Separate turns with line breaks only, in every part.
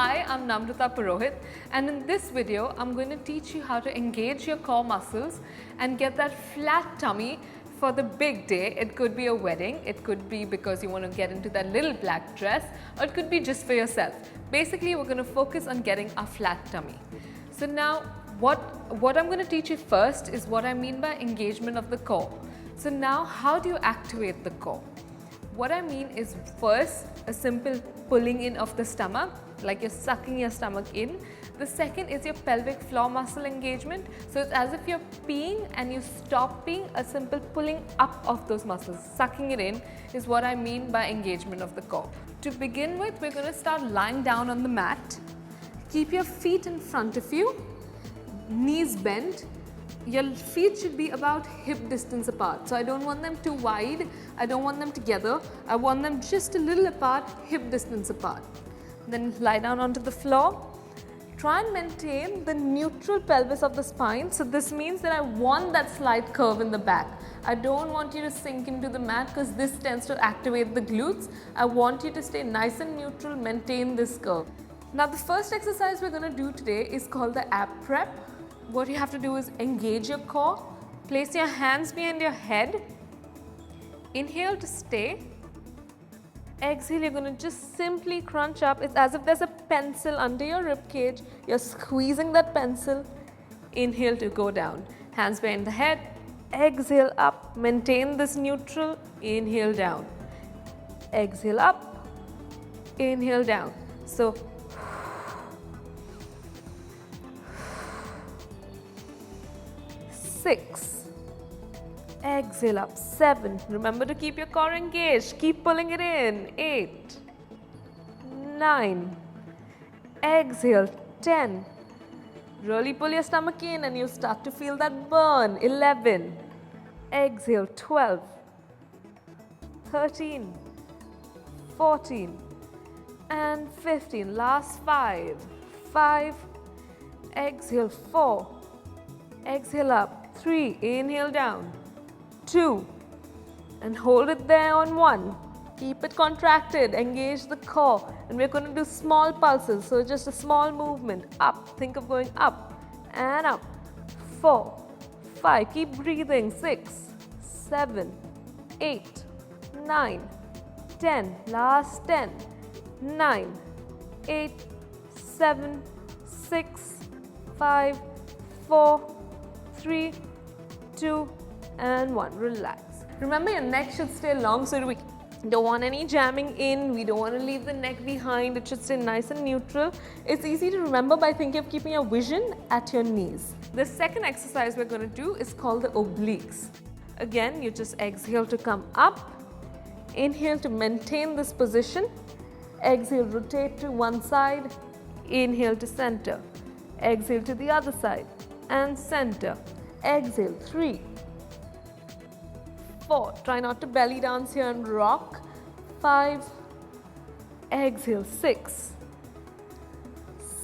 Hi, I'm Namrata Purohit, and in this video I'm going to teach you how to engage your core muscles and get that flat tummy for the big day. It could be a wedding, it could be because you want to get into that little black dress, or it could be just for yourself. Basically, we're going to focus on getting a flat tummy. So now what I'm going to teach you first is what I mean by engagement of the core. So now how do you activate the core? What I mean is, first, a simple pulling in of the stomach, like you're sucking your stomach in. The second is your pelvic floor muscle engagement. So it's as if you're peeing and you stop peeing, a simple pulling up of those muscles, sucking it in is what I mean by engagement of the core. To begin with, we're going to start lying down on the mat. Keep your feet in front of you, knees bent. Your feet should be about hip distance apart. So I don't want them too wide, I don't want them together, I want them just a little apart, hip distance apart. Then lie down onto the floor. Try and maintain the neutral pelvis of the spine. So this means that I want that slight curve in the back. I don't want you to sink into the mat because this tends to activate the glutes. I want you to stay nice and neutral, maintain this curve. Now the first exercise we're going to do today is called the ab prep. What you have to do is engage your core, place your hands behind your head, inhale to stay, exhale, you're going to just simply crunch up. It's as if there's a pencil under your rib cage, you're squeezing that pencil, inhale to go down, hands behind the head, exhale up, maintain this neutral, inhale down, exhale up, inhale down. So 6, exhale up, 7, remember to keep your core engaged, keep pulling it in, 8, 9, exhale, 10, really pull your stomach in and you start to feel that burn, 11, exhale, 12, 13, 14 and 15, last 5, 5, exhale, 4, exhale up, 3, inhale down, 2 and hold it there on 1, keep it contracted, engage the core, and we're going to do small pulses, so just a small movement, up, think of going up and up, 4, 5, keep breathing, 6, 7, 8, 9, 10, last 10, 9, 8, 7, 6, 5, 4, 3, 2 and 1. Relax. Remember, your neck should stay long, so we don't want any jamming in, we don't want to leave the neck behind, it should stay nice and neutral. It's easy to remember by thinking of keeping your vision at your knees. The second exercise we're going to do is called the obliques. Again, you just exhale to come up, inhale to maintain this position, exhale, rotate to one side, inhale to center, exhale to the other side and center, exhale, 3, 4, try not to belly dance here and rock, 5, exhale, 6,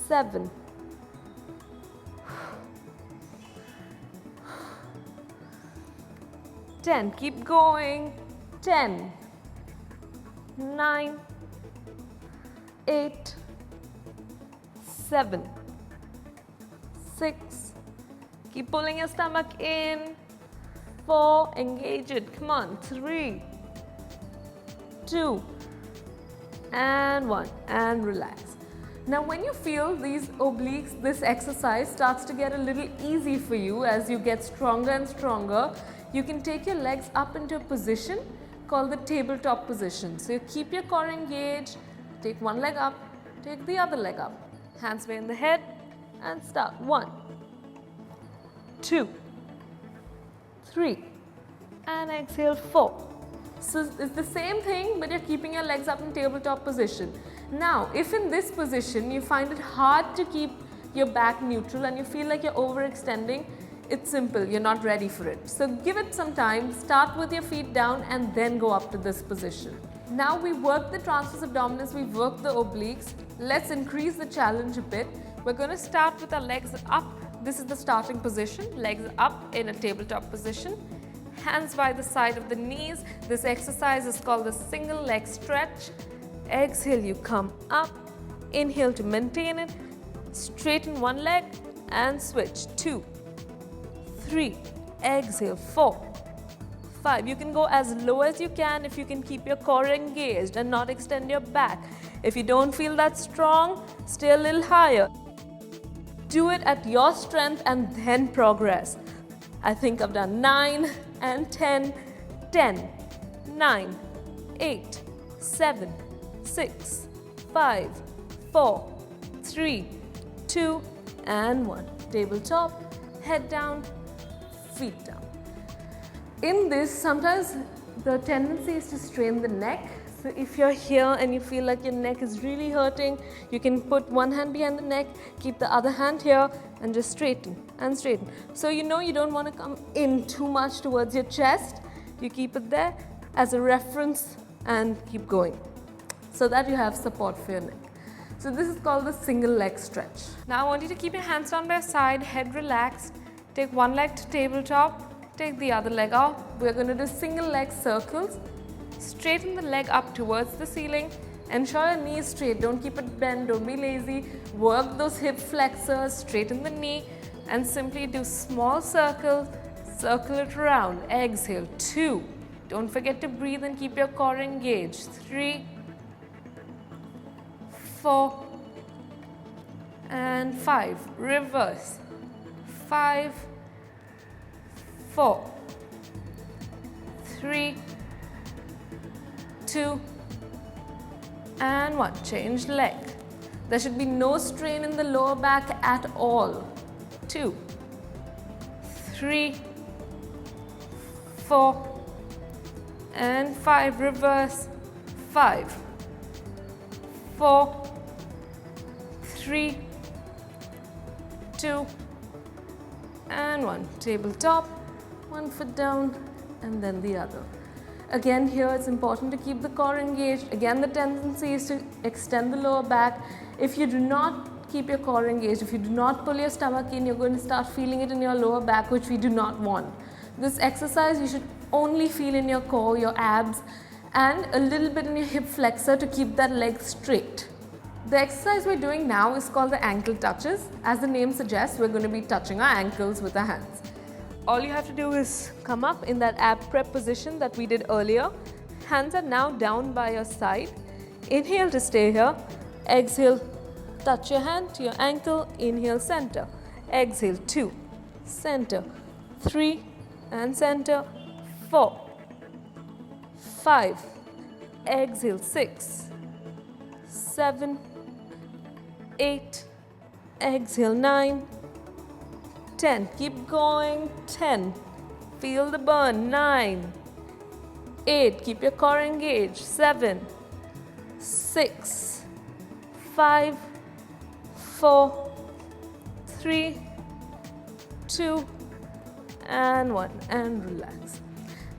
7, 10, keep going, 10, 9, 8, 7, 6, keep pulling your stomach in, 4, engage it, come on, 3, 2 and 1 and relax. Now when you feel these obliques, this exercise starts to get a little easy for you as you get stronger and stronger, you can take your legs up into a position called the tabletop position. So you keep your core engaged, take one leg up, take the other leg up, hands behind the head and start. 1, 2, 3 and exhale, 4. So it's the same thing, but you're keeping your legs up in tabletop position. Now if in this position you find it hard to keep your back neutral and you feel like you're overextending, it's simple, you're not ready for it. So give it some time, start with your feet down and then go up to this position. Now we work the transverse abdominis, we work the obliques. Let's increase the challenge a bit. We're going to start with our legs up. This is the starting position, legs up in a tabletop position. Hands by the side of the knees. This exercise is called the single leg stretch. Exhale, you come up, Inhale to maintain it. Straighten one leg and switch. 2, 3, exhale. 4, 5. You can go as low as you can if you can keep your core engaged and not extend your back. If you don't feel that strong, stay a little higher. Do it at your strength and then progress. I think I've done 9 and 10, 10, 9, 8, 7, 6, 5, 4, 3, 2, and 1. Tabletop, head down, feet down. In this, sometimes the tendency is to strain the neck. So if you're here and you feel like your neck is really hurting, you can put one hand behind the neck, keep the other hand here and just straighten and straighten. So you know you don't want to come in too much towards your chest. You keep it there as a reference and keep going so that you have support for your neck. So this is called the single leg stretch. Now I want you to keep your hands down by your side, head relaxed. Take one leg to tabletop, take the other leg out. We're going to do single leg circles. Straighten the leg up towards the ceiling. Ensure your knee is straight. Don't keep it bent. Don't be lazy. Work those hip flexors. Straighten the knee and simply do small circles. Circle it around. Exhale. 2. Don't forget to breathe and keep your core engaged. 3, 4, and 5. Reverse. 5, 4, 3, 2, and 1. Change leg. There should be no strain in the lower back at all. 2, 3, 4, and 5. Reverse. 5, 4, 3, 2, and 1. Tabletop, one foot down and then the other. Again, here it's important to keep the core engaged. Again, the tendency is to extend the lower back. If you do not keep your core engaged, if you do not pull your stomach in, you're going to start feeling it in your lower back, which we do not want. This exercise you should only feel in your core, your abs, and a little bit in your hip flexor to keep that leg straight. The exercise we're doing now is called the ankle touches. As the name suggests, we're going to be touching our ankles with our hands. All you have to do is come up in that ab prep position that we did earlier. Hands are now down by your side. Inhale to stay here. Exhale, touch your hand to your ankle. Inhale, center. Exhale, 2, center, 3, and center, 4, 5. Exhale, 6, 7, 8. Exhale, 9. 10. Keep going. 10. Feel the burn. 9. 8. Keep your core engaged. 7. 6. 5. 4. 3. 2. And 1. And relax.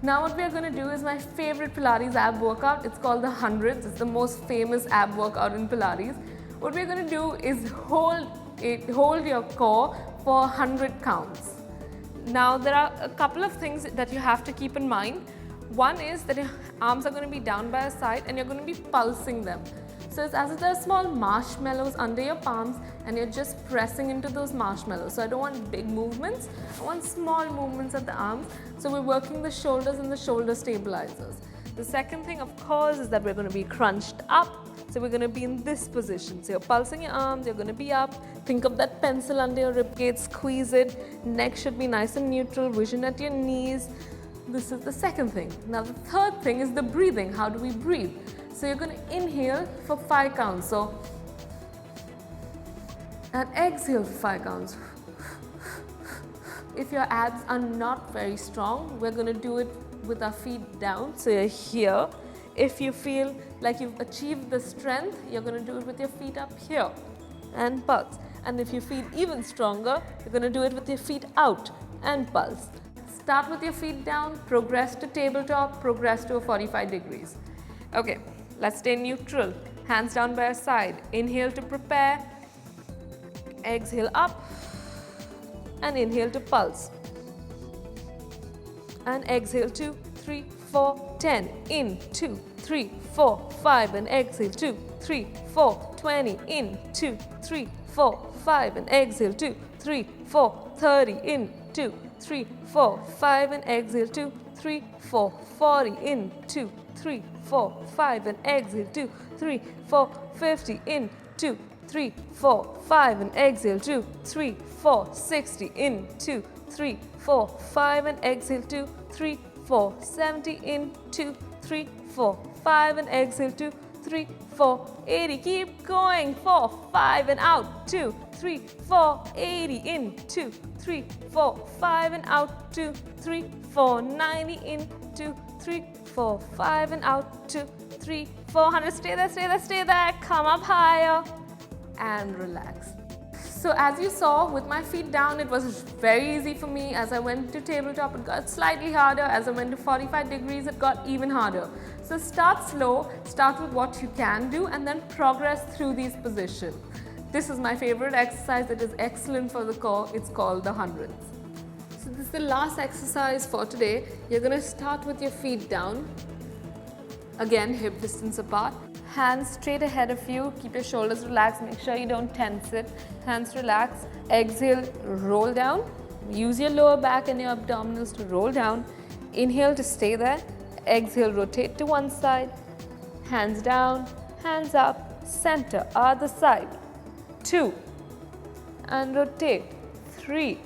Now what we are going to do is my favorite Pilates ab workout. It's called the hundreds. It's the most famous ab workout in Pilates. What we're going to do is hold your core for 100 counts. Now there are a couple of things that you have to keep in mind. One is that your arms are going to be down by your side and you're going to be pulsing them. So it's as if there are small marshmallows under your palms and you're just pressing into those marshmallows. So I don't want big movements, I want small movements at the arms. So we're working the shoulders and the shoulder stabilizers. The second thing, of course, is that we're going to be crunched up. So we're going to be in this position. So you're pulsing your arms, you're going to be up. Think of that pencil under your ribcage, squeeze it. Neck should be nice and neutral, vision at your knees. This is the second thing. Now the third thing is the breathing. How do we breathe? So you're going to inhale for 5 counts. So, and exhale for 5 counts. If your abs are not very strong, we're going to do it with our feet down. So you're here. If you feel like you've achieved the strength, you're going to do it with your feet up here and pulse. And if you feel even stronger, you're going to do it with your feet out and pulse. Start with your feet down, progress to tabletop, progress to a 45 degrees. Okay, let's stay neutral. Hands down by your side. Inhale to prepare. Exhale up. And inhale to pulse. And exhale 2, 3, 4, 10, in, 2, 3, 4, 5 and exhale, 2, 3, 4, 20, in, 2, 3, 4, 5 and exhale, 2, 3, 4, 30, in, 2, 3, 4, 5 and exhale, 2, 3, 4, 40, in, 2, 3, 4, 5 and exhale, 2, 3, 4, 50, in, 2, 3, 4, 5 and exhale, 2, 3, 4, 60, in, 2, 3, 4, 5 and exhale, 2, 3, 4, 70, in, 2, 3, 4, 5 and exhale, 2, 3, 4, 80, keep going, 4, 5 and out, 2, 3, 4, 80, in, 2, 3, 4, 5 and out, 2, 3, 4, 90, in, 2, 3, 4, 5 and out, 2, 3, 400, stay there, stay there, stay there, come up higher and relax. So as you saw, with my feet down, it was very easy for me. As I went to tabletop, it got slightly harder. As I went to 45 degrees, it got even harder. So start slow, start with what you can do, and then progress through these positions. This is my favorite exercise. It is excellent for the core. It's called the hundreds. So this is the last exercise for today. You're going to start with your feet down. Again, hip distance apart. Hands straight ahead of you. Keep your shoulders relaxed. Make sure you don't tense it. Hands relaxed. Exhale, roll down. Use your lower back and your abdominals to roll down. Inhale to stay there. Exhale, rotate to one side. Hands down, hands up, center, other side. 2. And rotate. 3.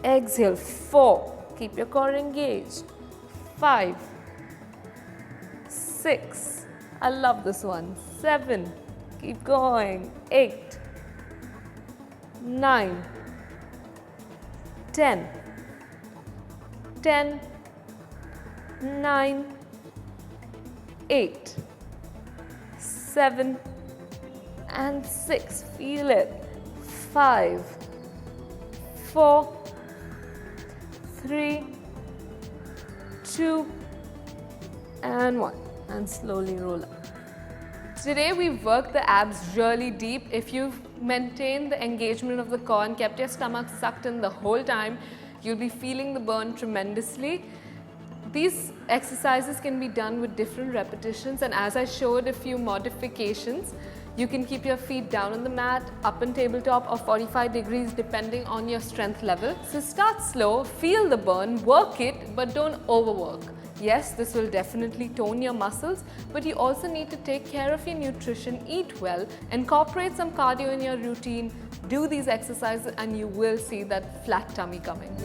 Exhale, 4. Keep your core engaged. 5. 6. I love this one. 7. Keep going. 8. 9. 10. 10. 9. 8. 7. And 6. Feel it. 5. 4. 3. 2. And 1. And slowly roll up. Today we've worked the abs really deep. If you've maintained the engagement of the core and kept your stomach sucked in the whole time, you'll be feeling the burn tremendously. These exercises can be done with different repetitions, and as I showed a few modifications, you can keep your feet down on the mat, up in tabletop or 45 degrees depending on your strength level. So start slow, feel the burn, work it, but don't overwork. Yes, this will definitely tone your muscles, but you also need to take care of your nutrition, eat well, incorporate some cardio in your routine, do these exercises, and you will see that flat tummy coming.